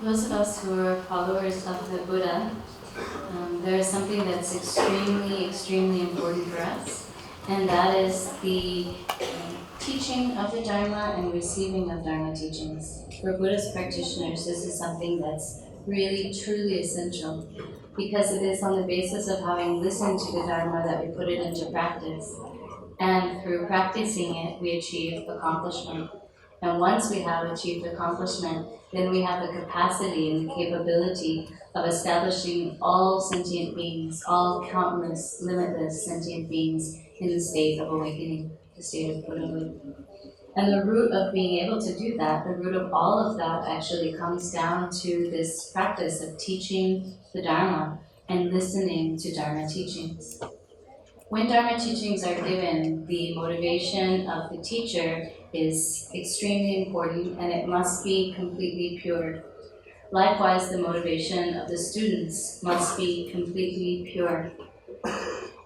Those of us who are followers of the Buddha, there is something that's extremely important for us, and that is the teaching of the Dharma and receiving of Dharma teachings. For Buddhist practitioners, this is something that's really, truly essential, because it is on the basis of having listened to the Dharma that we put it into practice. And through practicing it, we achieve accomplishment. And once we have achieved accomplishment, then we have the capacity and the capability of establishing all sentient beings, all countless, limitless sentient beings in the state of awakening, the state of Buddhahood. And the root of being able to do that, the root of all of that actually comes down to this practice of teaching the Dharma and listening to Dharma teachings. When Dharma teachings are given, the motivation of the teacher is extremely important, and it must be completely pure. Likewise, the motivation of the students must be completely pure.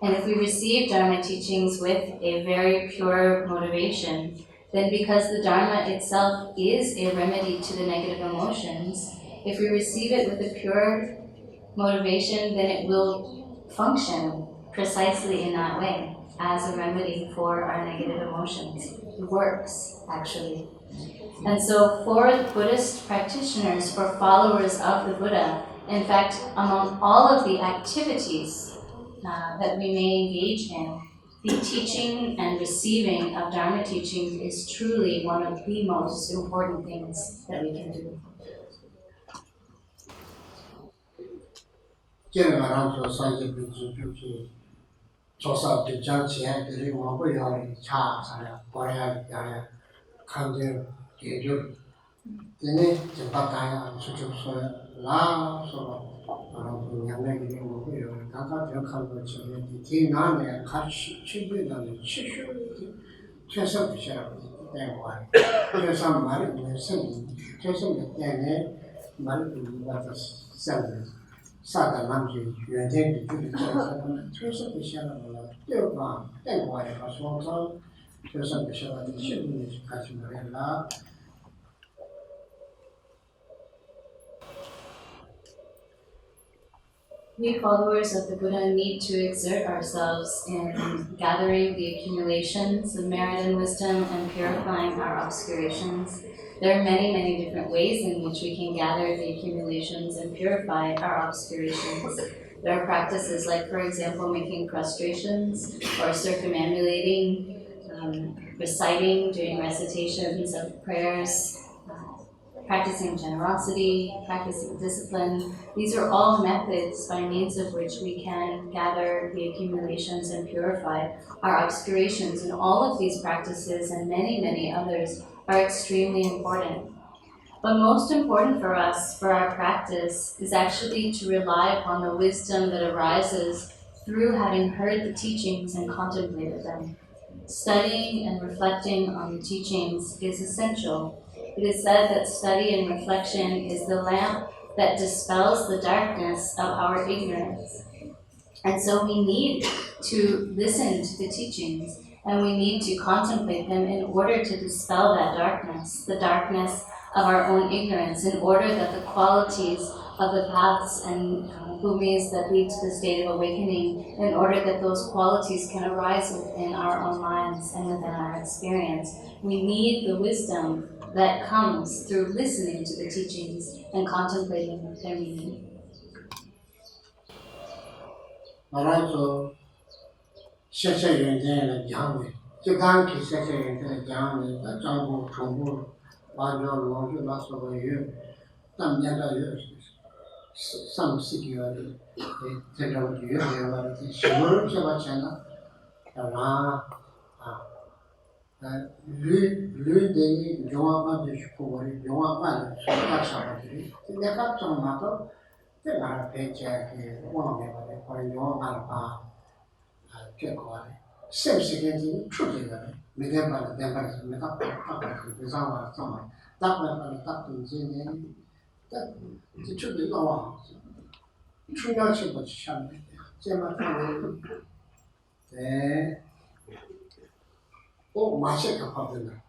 And if we receive Dharma teachings with a very pure motivation, then because the Dharma itself is a remedy to the negative emotions, if we receive it with a pure motivation, then it will function precisely in that way, as a remedy for our negative emotions. It works, actually. And so for Buddhist practitioners, for followers of the Buddha, in fact, among all of the activities that we may engage in, the teaching and receiving of Dharma teachings is truly one of the most important things that we can do. We followers of the Buddha need to exert ourselves in gathering the accumulations of merit and wisdom and purifying our obscurations. There are many, many different ways in which we can gather the accumulations and purify our obscurations. There are practices like, for example, making prostrations or circumambulating, reciting, doing recitations of prayers, practicing generosity, practicing discipline. These are all methods by means of which we can gather the accumulations and purify our obscurations. And all of these practices and many, many others are extremely important. But most important for us, for our practice, is actually to rely upon the wisdom that arises through having heard the teachings and contemplated them. Studying and reflecting on the teachings is essential. It is said that study and reflection is the lamp that dispels the darkness of our ignorance. And so we need to listen to the teachings and we need to contemplate them in order to dispel that darkness, the darkness of our own ignorance, in order that the qualities of the paths and bhumis that lead to the state of awakening, in order that those qualities can arise within our own minds and within our experience. We need the wisdom that comes through listening to the teachings and contemplating their meaning. 말아서 세세연대의 장례, 지간기 세세연대의 장례, 장부 정부 완전 원주 나서고요. 남녀가요. 삼시기요. 대저기요. 내가 시골을 잡았잖아. 아, 류대니 용화만 주시고 우리 용화만 수고하셔가지고 내가 좀 나도 내가 배제하게 원하게 거의 용화만 봐. 결과에 셈시게지 추진을 미대만 대발에서 내가 딱딱 그상황을 좀 딱만 딱든지네 딱 지출이 나와 충격시 못 시작해 제가 네. 맛있게 하거든.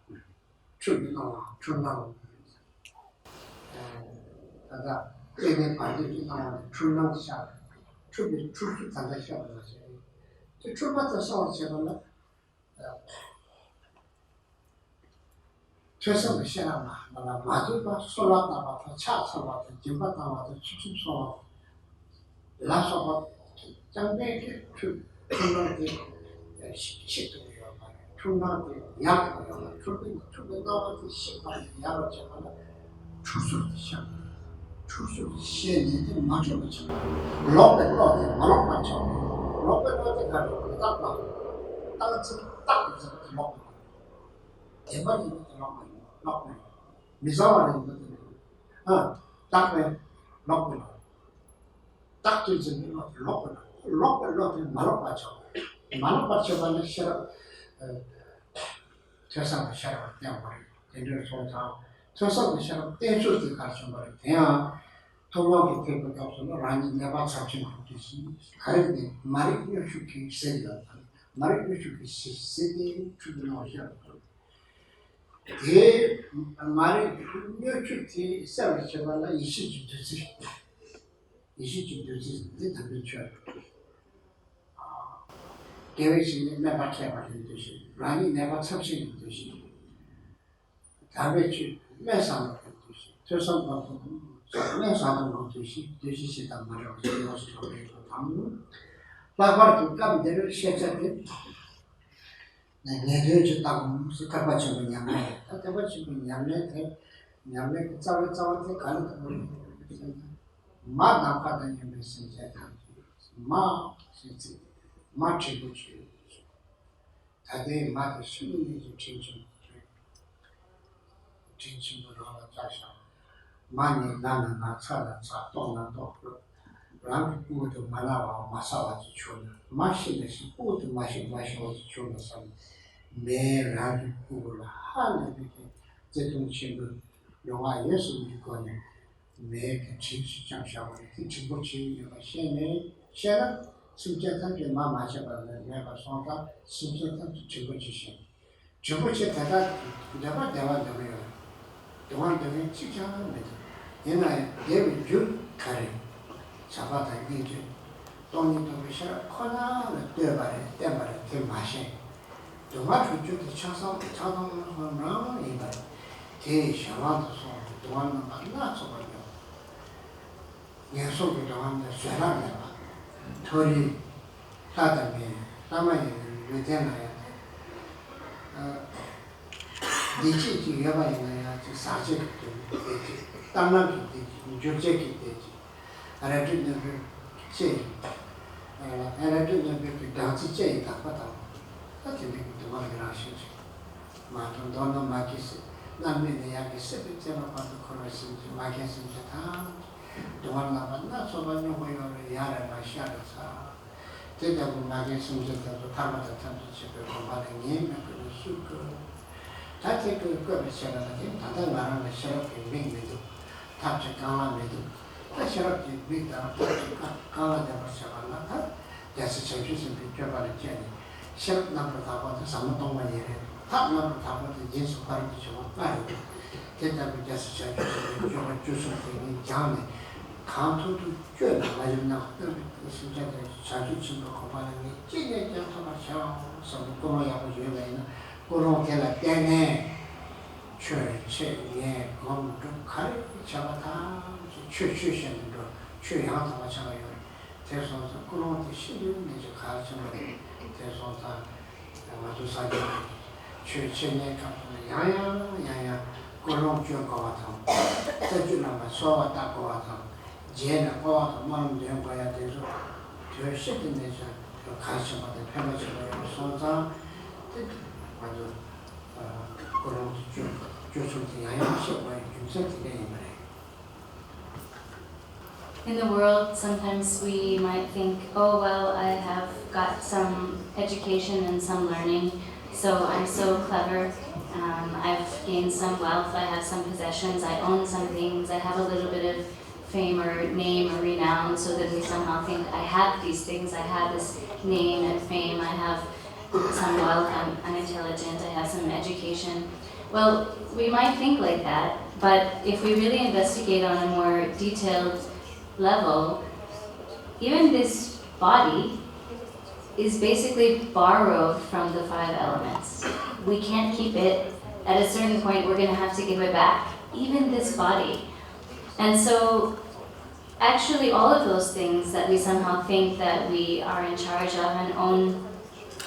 출이 나와 출나고 다다 얘네 반드시 나와 출나고 시작 출이 출수 단다 시작을 하지 출발부터 싸우지만 최선을 시행하나 마주봐 솔라다가 차서와 김바다와 추추서 라서와 장배게 출나게 시도요 출나게 약도요 출나게 시발 약을 잡아라 출수를 시작 출수 시행이 맞춰서 록백로데 말록맞죠 록백로데 가지고 딱 록 대박이 록 미사와는 딱에 딱 주진 록백로데 말록맞죠 말록맞죠는 싫어 세상을 싫어 때문에 얘를 소자 세상을 싫어 떼줄 가르쳐 버려 대야 도마기 때문에 없으면 라니 내가 잡지 못했지 가르네 말이 요축이 세다 말이 요축이 세대 주변에 예 말이 요축이 세워져라 이시주듯이 대답이죠 계획이 내가 개발된 듯이 라니 내가 잡지 듯이 다베치 매상을 듯이 세상과 매사는 것이 되시시단 말이야. 그래서 저희가 당분 바바르 감대를 시작했는데 내가 저다고 스카바치 그냥 스카바치 그냥 냐메 짜와짜와테 가는 거 마 나파다니 메시지 마 시지 마 치고치 다들 마다 수능이 진심으로 하나 자샤 많이 나는 나차다 동나도 랑 부도 말아와 마사와지 주는 마시듯이 부도 마시와지 주는 사람 매랑 부를 하는 게 제동 친구 영화 예수 믿거든 매그 진실 장샤고 그 친구치 내가 셰는 심지어한테 마마셔봐는 내가 son가 심지어한테 친구치시 친구치 내가 대화되면 직장하는 얘는 대비 줄 가래 잡아다 이제 돈이 또 싫어 코나를 떼버려 떼 마셔 정말 좋죠 차상은 이봐 대셔와도 소 동안은 만나서 버려 예속이 동안에 쇠라면 털이 사람이 남아있는 외대나야 니치 여가 있나야 사실도 되지 땅나기 되지 조제기 되지 알아듣는 그 제 알아듣는 그 당시 제이 다 받아 같은 게 도망을 하시지 마도 너는 마기스 남의 이야기 세비처럼 봐도 그러시지 마기스인지 다 동안 나봤나 소반이 호요를 야를 마시아서 대답은 마기스인지도 다마다 탐지집에 공부하는 예면 그런 수그 자체 그 거를 시작하는 다들 말하는 시럽게 맹매도 탑재 강화매도 시럽게 맹다 강화되고 시작하나 다 야스 정신을 비춰봐는 제니 시럽 남으로 다 봐도 사무동만 예래 탑 남으로 다 봐도 인수 발음도 좀 빠르고 대답은 야스 정신을 비춰봐 주술 때문에 장에 강토도 쬐나 마지막 심지어 자주 친구 공부하는 게 찌개지 않다만 샤워서 꼬마야고 유명해는 그런 게라 때문에 최최에 검도 칼 잡아다 최최시는 거 최양도 마찬가지요. 대소서 그런 게 신경을 내서 가르치는 대소사 아주 사기 최최에 갖고 야야 그런 줄거 같아. 대주나마 소화다 거 같아. 제는 거 마음 되는 거야 돼서 저 시든 내서 가르쳐봐도 편하지만 소사 아주 그런 조선이 양식과 윤석이네 말이에요. In the world, sometimes we might think, oh, well, I have got some education and some learning, so I'm so clever, I've gained some wealth, I have some possessions, I own some things, I have a little bit of fame or name or renown, so that we somehow think, I have these things, I have this name and fame, I have some wealth, I'm intelligent, I have some education. Well, we might think like that, but if we really investigate on a more detailed level, even this body is basically borrowed from the 5 elements. We can't keep it. At a certain point, we're going to have to give it back, even this body. And so, actually, all of those things that we somehow think that we are in charge of and own,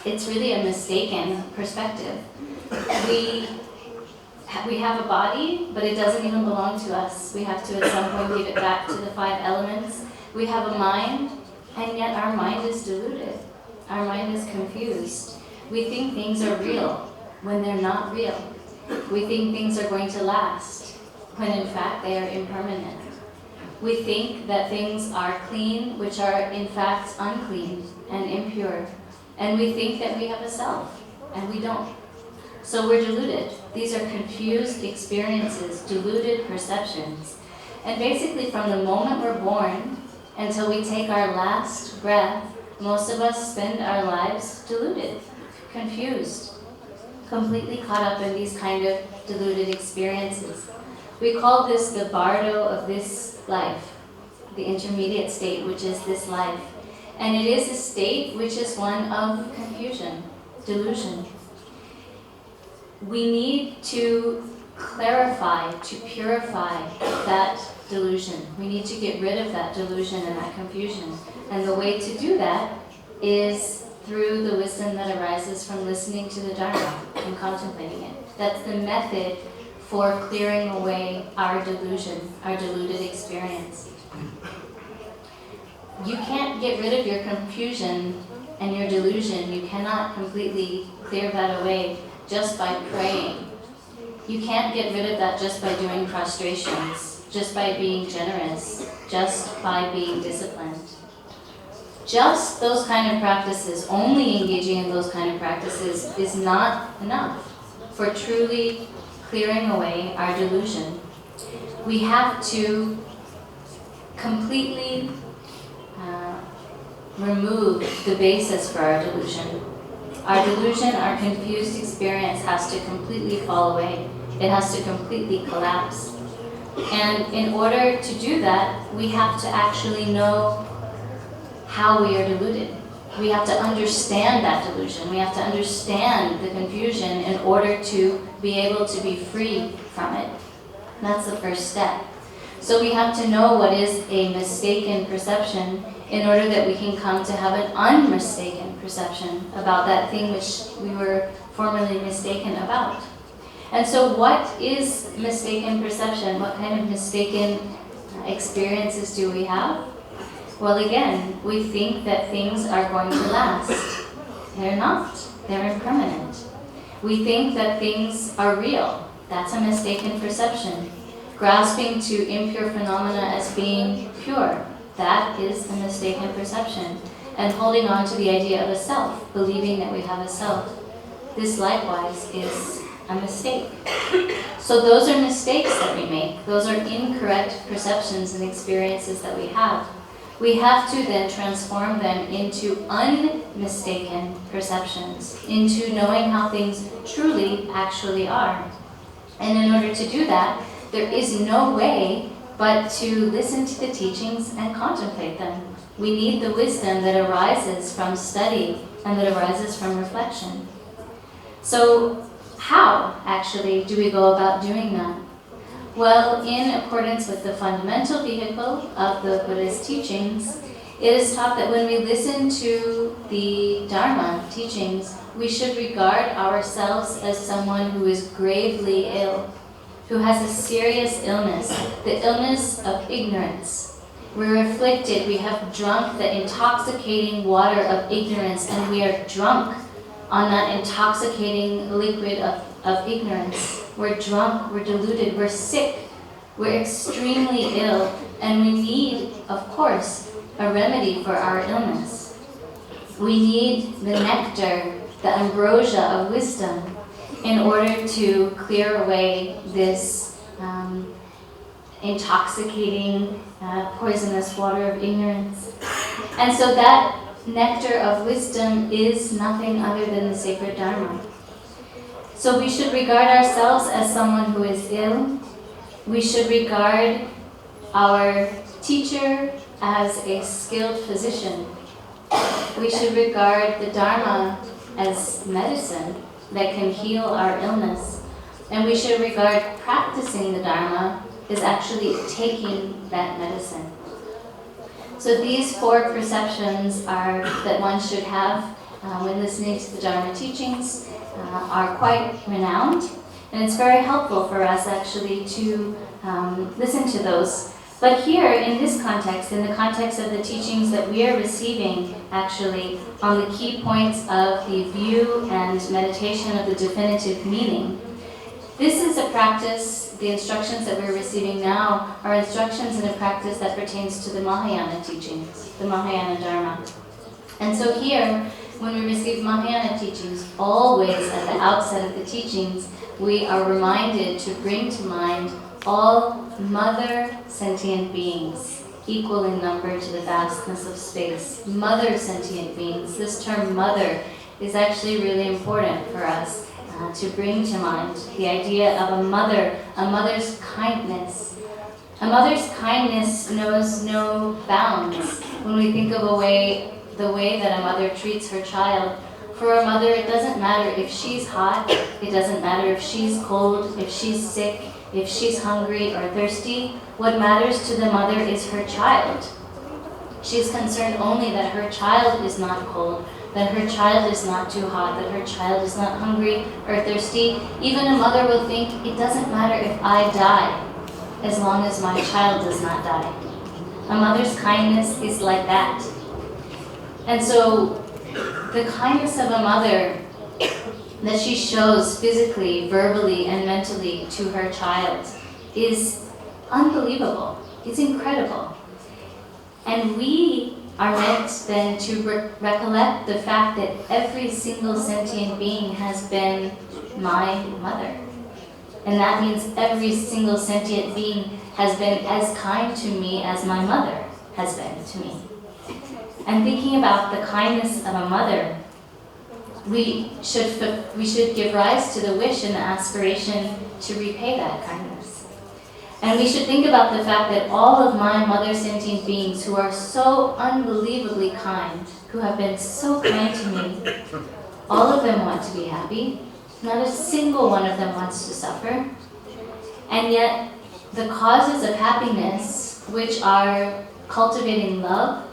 it's really a mistaken perspective. We have a body, but it doesn't even belong to us. We have to at some point give it back to the 5 elements. We have a mind, and yet our mind is deluded. Our mind is confused. We think things are real when they're not real. We think things are going to last when in fact they are impermanent. We think that things are clean, which are in fact unclean and impure. And we think that we have a self, and we don't. So we're deluded. These are confused experiences, deluded perceptions. And basically from the moment we're born until we take our last breath, most of us spend our lives deluded, confused, completely caught up in these kind of deluded experiences. We call this the bardo of this life, the intermediate state, which is this life. And it is a state which is one of confusion, delusion. We need to clarify, to purify that delusion. We need to get rid of that delusion and that confusion. And the way to do that is through the wisdom that arises from listening to the Dharma and contemplating it. That's the method for clearing away our delusion, our deluded experience. You can't get rid of your confusion and your delusion. You cannot completely clear that away just by praying. You can't get rid of that just by doing prostrations, just by being generous, just by being disciplined. Just those kind of practices, only engaging in those kind of practices is not enough for truly clearing away our delusion. We have to completely remove the basis for our delusion. Our delusion, our confused experience has to completely fall away. It has to completely collapse. And in order to do that, we have to actually know how we are deluded. We have to understand that delusion. We have to understand the confusion in order to be able to be free from it. That's the first step. So we have to know what is a mistaken perception in order that we can come to have an unmistaken perception about that thing which we were formerly mistaken about. And so what is mistaken perception? What kind of mistaken experiences do we have? Well, again, we think that things are going to last. They're not. They're impermanent. We think that things are real. That's a mistaken perception. Grasping to impure phenomena as being pure, that is a mistaken perception. And holding on to the idea of a self, believing that we have a self, this likewise is a mistake. So those are mistakes that we make. Those are incorrect perceptions and experiences that we have. We have to then transform them into unmistaken perceptions, into knowing how things truly actually are. And in order to do that, there is no way but to listen to the teachings and contemplate them. We need the wisdom that arises from study and that arises from reflection. So how, actually, do we go about doing that? Well, in accordance with the fundamental vehicle of the Buddha's teachings, it is taught that when we listen to the Dharma teachings, we should regard ourselves as someone who is gravely ill, who has a serious illness, the illness of ignorance. We're afflicted, we have drunk the intoxicating water of ignorance, and we are drunk on that intoxicating liquid of ignorance. We're drunk, we're deluded, we're sick, we're extremely ill, and we need, of course, a remedy for our illness. We need the nectar, the ambrosia of wisdom, in order to clear away this intoxicating, poisonous water of ignorance. And so that nectar of wisdom is nothing other than the sacred Dharma. So we should regard ourselves as someone who is ill. We should regard our teacher as a skilled physician. We should regard the Dharma as medicine that can heal our illness. And we should regard practicing the Dharma as actually taking that medicine. So these four perceptions are that one should have when listening to the Dharma teachings are quite renowned. And it's very helpful for us actually to listen to those. But here, in this context, in the context of the teachings that we are receiving, actually, on the key points of the view and meditation of the definitive meaning, this is a practice, the instructions that we're receiving now are instructions in a practice that pertains to the Mahayana teachings, the Mahayana Dharma. And so here, when we receive Mahayana teachings, always at the outset of the teachings, we are reminded to bring to mind all mother sentient beings, equal in number to the vastness of space. Mother sentient beings. This term mother is actually really important for us to bring to mind. The idea of a mother's kindness. A mother's kindness knows no bounds. When we think of the way that a mother treats her child, for a mother it doesn't matter if she's hot, it doesn't matter if she's cold, if she's sick, if she's hungry or thirsty. What matters to the mother is her child. She's concerned only that her child is not cold, that her child is not too hot, that her child is not hungry or thirsty. Even a mother will think, it doesn't matter if I die, as long as my child does not die. A mother's kindness is like that. And so the kindness of a mother that she shows physically, verbally, and mentally to her child is unbelievable. It's incredible. And we are meant then to recollect the fact that every single sentient being has been my mother. And that means every single sentient being has been as kind to me as my mother has been to me. And thinking about the kindness of a mother, we should give rise to the wish and the aspiration to repay that kindness. And we should think about the fact that all of my mother sentient beings who are so unbelievably kind, who have been so kind to me, all of them want to be happy. Not a single one of them wants to suffer. And yet, the causes of happiness, which are cultivating love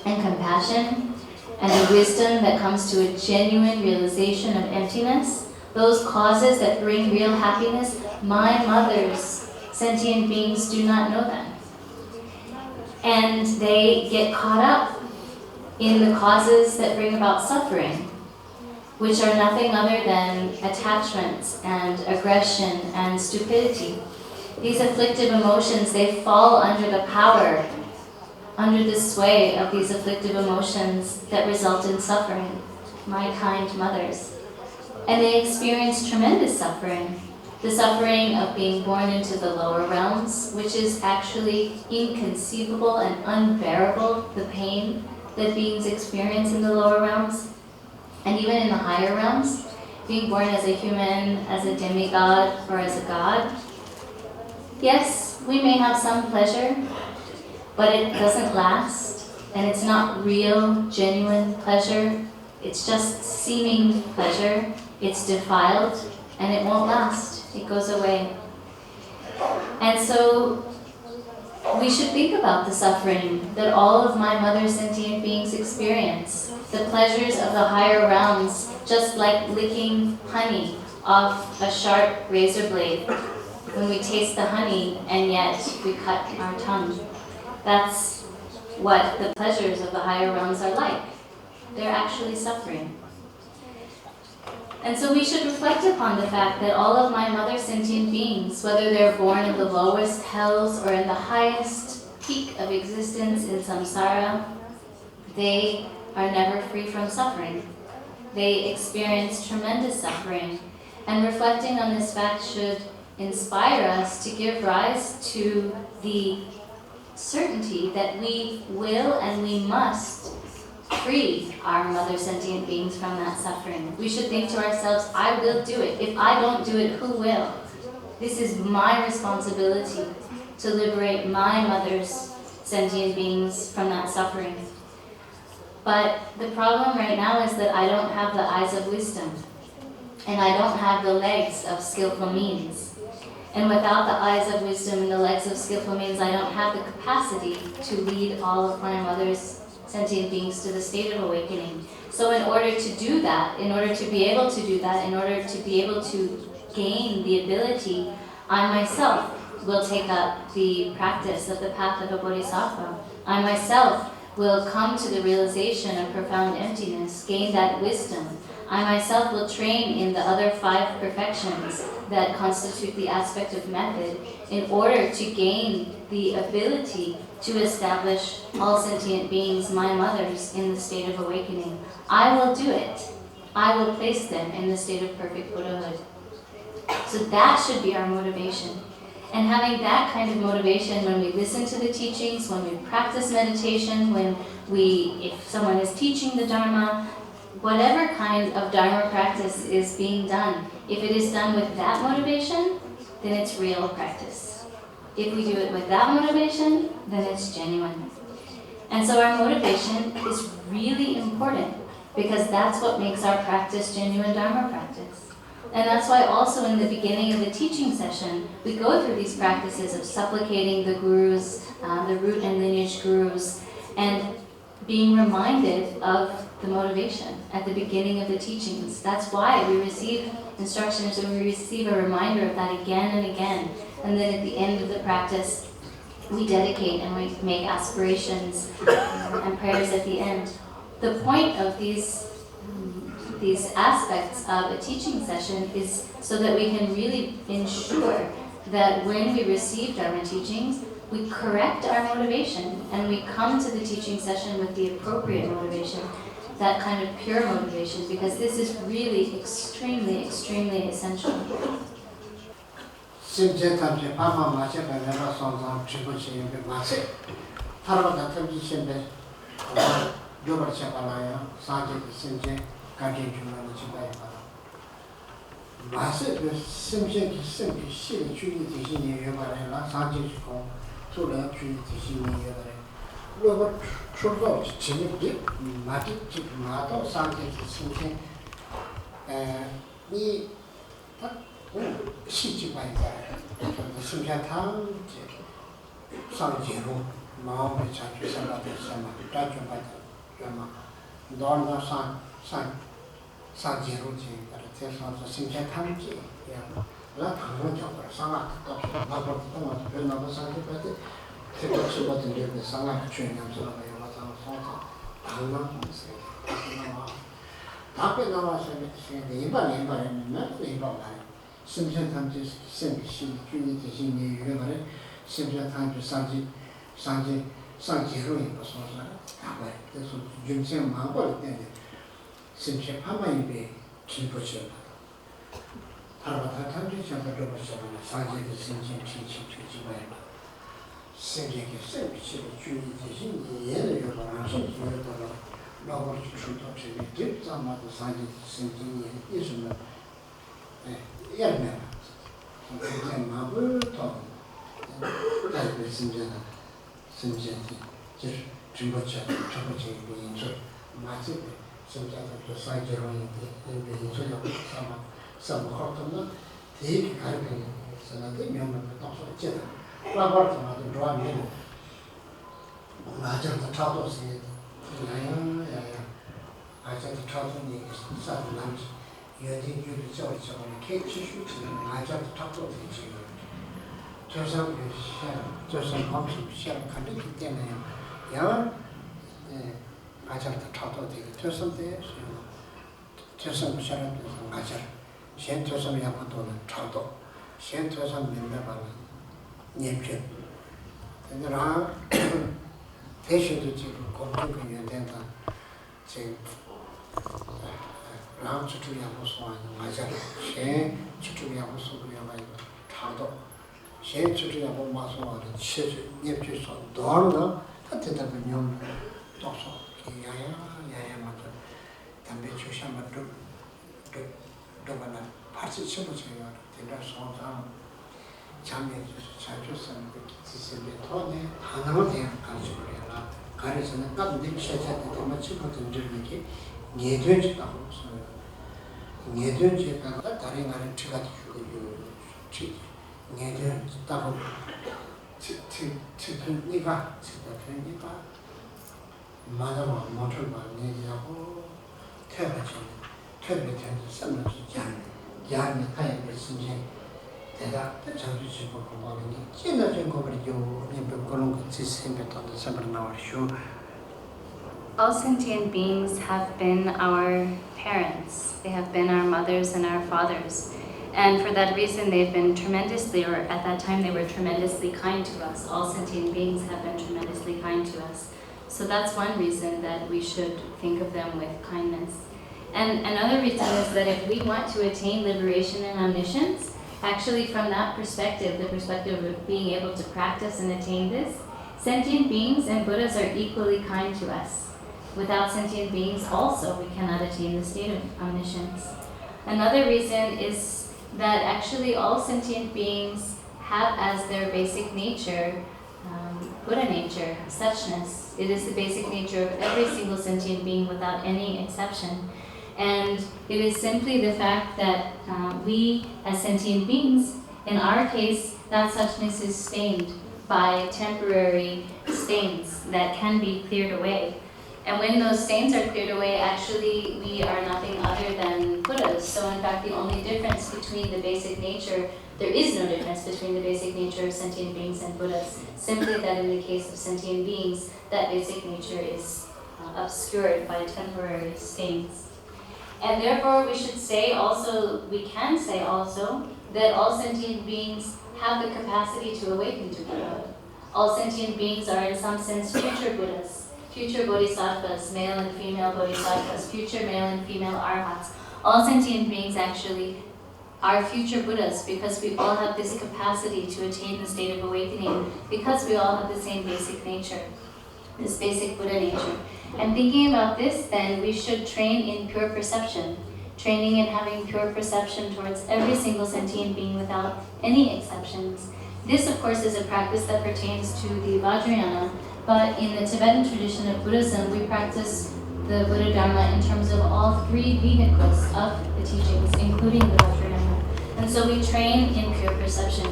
and compassion and the wisdom that comes to a genuine realization of emptiness, those causes that bring real happiness, my mother's sentient beings do not know them. And they get caught up in the causes that bring about suffering, which are nothing other than attachments and aggression and stupidity. These afflictive emotions, they fall under the power, under the sway of these afflictive emotions that result in suffering, my kind mothers. And they experience tremendous suffering. The suffering of being born into the lower realms, which is actually inconceivable and unbearable, the pain that beings experience in the lower realms. And even in the higher realms, being born as a human, as a demigod, or as a god. Yes, we may have some pleasure, but it doesn't last, and it's not real, genuine pleasure. It's just seeming pleasure. It's defiled, and it won't last. It goes away. And so we should think about the suffering that all of my mother sentient beings experience. The pleasures of the higher realms, just like licking honey off a sharp razor blade. When we taste the honey and yet we cut our tongue. That's what the pleasures of the higher realms are like. They're actually suffering. And so we should reflect upon the fact that all of my mother sentient beings, whether they're born in the lowest hells or in the highest peak of existence in samsara, they are never free from suffering. They experience tremendous suffering. And reflecting on this fact should inspire us to give rise to the certainty that we will and we must free our mother sentient beings from that suffering. We should think to ourselves, I will do it. If I don't do it, who will? This is my responsibility to liberate my mother's sentient beings from that suffering. But the problem right now is that I don't have the eyes of wisdom, and I don't have the legs of skillful means. And without the eyes of wisdom and the legs of skillful means, I don't have the capacity to lead all of my mother's sentient beings to the state of awakening. So in order to do that, in order to be able to do that, in order to be able to gain the ability, I myself will take up the practice of the path of a bodhisattva. I myself will come to the realization of profound emptiness, gain that wisdom. I myself will train in the other 5 perfections that constitute the aspect of method in order to gain the ability to establish all sentient beings, my mothers, in the state of awakening. I will do it. I will place them in the state of perfect Buddhahood. So that should be our motivation. And having that kind of motivation when we listen to the teachings, when we practice meditation, if someone is teaching the Dharma, whatever kind of Dharma practice is being done, if it is done with that motivation, then it's real practice. If we do it with that motivation, then it's genuine. And so our motivation is really important because that's what makes our practice genuine Dharma practice. And that's why also in the beginning of the teaching session, we go through these practices of supplicating the gurus, the root and lineage gurus, and being reminded of the motivation at the beginning of the teachings. That's why we receive instructions and we receive a reminder of that again and again. And then at the end of the practice, we dedicate and we make aspirations and prayers at the end. The point of these aspects of a teaching session is so that we can really ensure that when we receive Dharma teachings, we correct our motivation and we come to the teaching session with the appropriate motivation, that kind of pure motivation, because this is really extremely, extremely essential. 마세 그 심생기 심기 시의 주의 대신에 외발해라 상지고 소라 주의 대신에 외발해 그리고 초도 진입이 마디 마도 상지 심생 이딱 시지바이다 심생탕 상지로 마음의 자주 생각해서 막 따져봐야 막 너나 상지로 지금 그래서 심생탕지 라 당원적으로 상학도 나도 나도 상지까지 특별 수업을 들을 상학 주행하면서 영화상 소서 당만 있어요. 답에 나와서 일반에 심생탕지 심시 주의 대신에 유행하는 심생탕지 상지로 입어서 다발 그래서 윤생 마음을 때문에 심생 파마입에 rinpoche Dharma tangi chanda dhruva shabana sanje ki sinjin chinchi chijibaya sinjin ki sempi chibi chuni tishin yene yoba rangshin yoba dhala labar chi chuto chibi drip zamada sanje ki sinjin yene ishima yarmera sinjin mabu to dhalbi sinjin ki rinpoche ibi incho mazibi sinjin ki sanje rongi ibi incho yoba sama samkhortana 되게 가르치는 선한테 명령을 따서 제가 라바르트마도 좋아하는 맞아서 차도스 야야 아저도 차도니 사람 남지 여기 유리 저저 케이크 맞아서 차도 되지 저선 저선 방식 시험 가르치 때문에 야 맞아서 차도 되게 저선때 저선 시험도 맞아 현토선 약도는 차도 현토선 민다바는 념편 그러나 대신도 지금 공부가 연된다 지금 람 추출하고 소화는 맞아 현 추출하고 소화가 차도 현 추출하고 마소화는 체주 념편서 너는 같은 념 또서 야야 맞아 담배 주시면 그러면 같이 쳐보세요. 내가 소장 장면에서 자주선 그 지식의 톤에 하나로 대한 가지고 해라. 가르쳐는 깜짝 시작할 때만 치고든 줄이게 예전지다고 써요. 예전지다가 다른 말은 제가 주고 예전지다고 네가 맞아봐 모처럼 얘기하고 태어나죠. 특별히 생각이 양이 가야 신경 대다 자주지고 보면은 진짜적인 거를 그런 거 지생겼다는 생각이 나와요. All sentient beings have been our parents. They have been our mothers and our fathers. And for that reason, they've been tremendously, or at that time, they were tremendously kind to us. All sentient beings have been tremendously kind to us. So that's one reason that we should think of them with kindness. And another reason is that if we want to attain liberation and omniscience, actually from that perspective, the perspective of being able to practice and attain this, sentient beings and Buddhas are equally kind to us. Without sentient beings also, we cannot attain the state of omniscience. Another reason is that actually all sentient beings have as their basic nature Buddha nature, suchness. It is the basic nature of every single sentient being without any exception. And it is simply the fact that we, as sentient beings, in our case, that suchness is stained by temporary stains that can be cleared away. And when those stains are cleared away, actually, we are nothing other than Buddhas. So in fact, the only difference between the basic nature, there is no difference between the basic nature of sentient beings and Buddhas. Simply that in the case of sentient beings, that basic nature is obscured by temporary stains. And therefore, we can say also, that all sentient beings have the capacity to awaken to Buddhahood. All sentient beings are in some sense future Buddhas, future bodhisattvas, male and female bodhisattvas, future male and female arhats. All sentient beings actually are future Buddhas because we all have this capacity to attain the state of awakening because we all have the same basic nature, this basic Buddha nature. And thinking about this, then we should train in pure perception. training in having pure perception towards every single sentient being without any exceptions. This, of course, is a practice that pertains to the Vajrayana, but in the Tibetan tradition of Buddhism, we practice the Buddha Dharma in terms of all three vehicles of the teachings, including the Vajrayana. And so we train in pure perception.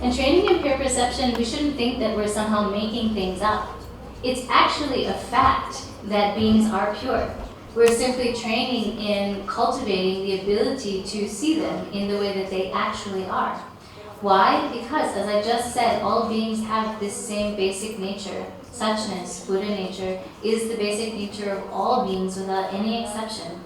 And training in pure perception, we shouldn't think that we're somehow making things up. It's actually a fact that beings are pure. We're simply training in cultivating the ability to see them in the way that they actually are. Why? Because, as I just said, all beings have this same basic nature. Suchness, Buddha nature, is the basic nature of all beings without any exception.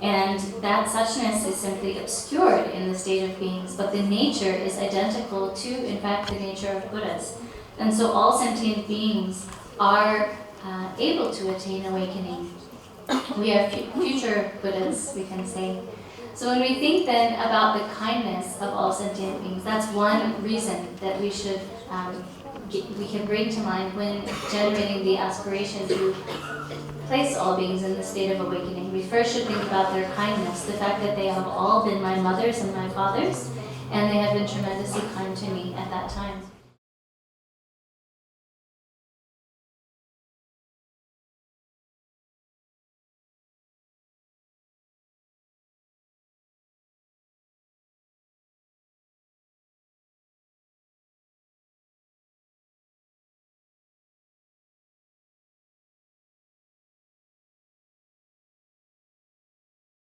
And that suchness is simply obscured in the state of beings, but the nature is identical to, in fact, the nature of Buddhas. And so all sentient beings are able to attain awakening. We are future Buddhas, we can say. So when we think then about the kindness of all sentient beings, that's one reason that we should we can bring to mind when generating the aspiration to place all beings in the state of awakening. We first should think about their kindness, the fact that they have all been my mothers and my fathers, and they have been tremendously kind to me at that time.